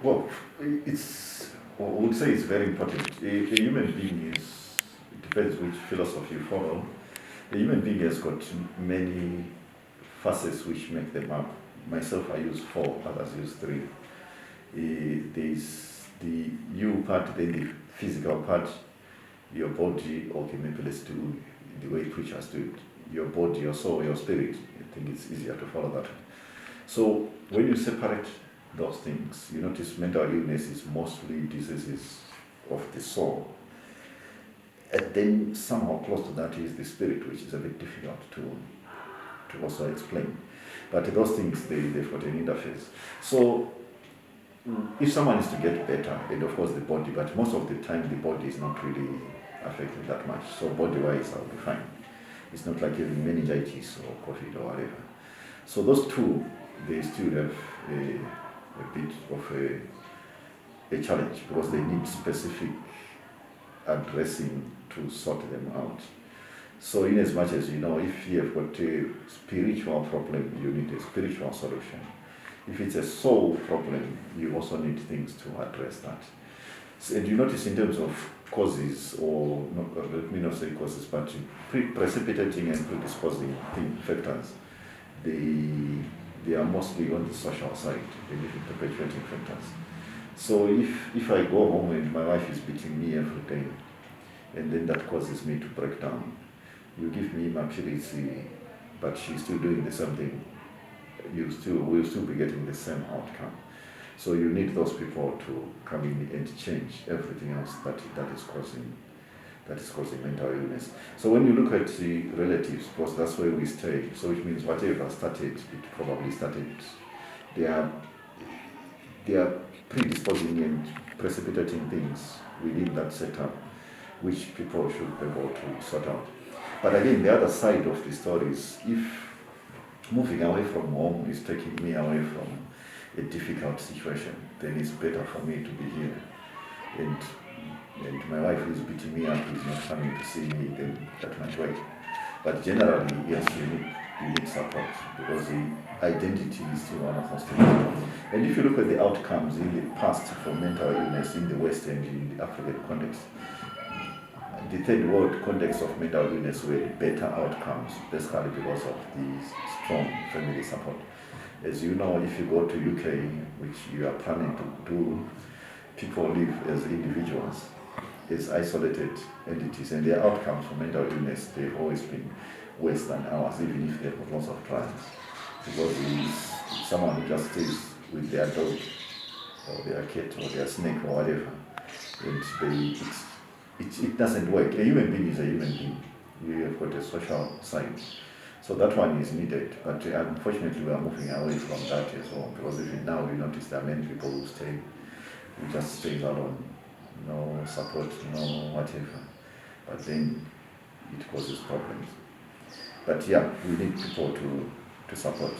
Well, I would say it's very important. A human being is, it depends which philosophy you follow. A human being has got many facets which make them up. Myself, I use 4, others use 3. There's the you part, then the physical part, your body. Okay, maybe let's do the way preachers do it. Your body, your soul, your spirit. I think it's easier to follow that. So when you separate those things, you notice mental illness is mostly diseases of the soul. And then somehow close to that is the spirit, which is a bit difficult to also explain. But those things, they've got an interface. So if someone is to get better, and of course the body, but most of the time the body is not really affected that much. So body-wise, I'll be fine. It's not like having meningitis or COVID or whatever. So those two, they still have a bit of a challenge because they need specific addressing to sort them out. So in as much as if you have got a spiritual problem, you need a spiritual solution. If it's a soul problem, you also need things to address that. So, and you notice in terms of causes, or let me not say causes, but precipitating and predisposing factors, they are mostly on the social side, the living perpetuating factors. So if I go home and my wife is beating me every day, and then that causes me to break down, you give me my periods, but she's still doing the same thing, we'll still be getting the same outcome. So you need those people to come in and change everything else that is causing mental illness. So when you look at the relatives, because that's where we stay, so which means whatever started, it probably started. They are predisposing and precipitating things within that setup, which people should be able to sort out. But again, the other side of the story is if moving away from home is taking me away from a difficult situation, then it's better for me to be here. And my wife who is beating me up is not coming to see me, then that might wait. But generally, yes, you need support because the identity is still one of those things. And if you look at the outcomes in the past for mental illness in the West and in the African context, the third world context of mental illness were better outcomes, basically because of the strong family support. As you know, if you go to UK, which you are planning to do, people live as individuals, as isolated entities, and their outcomes for mental illness, they've always been worse than ours, even if they've got lots of trials. Because it's someone who just stays with their dog, or their cat, or their snake, or whatever, and it doesn't work. A human being is a human being. You have got a social side. So that one is needed, but unfortunately we are moving away from that as well, because even now you notice there are many people who just stay alone, no support, no whatever, but then it causes problems. But yeah, we need people to support.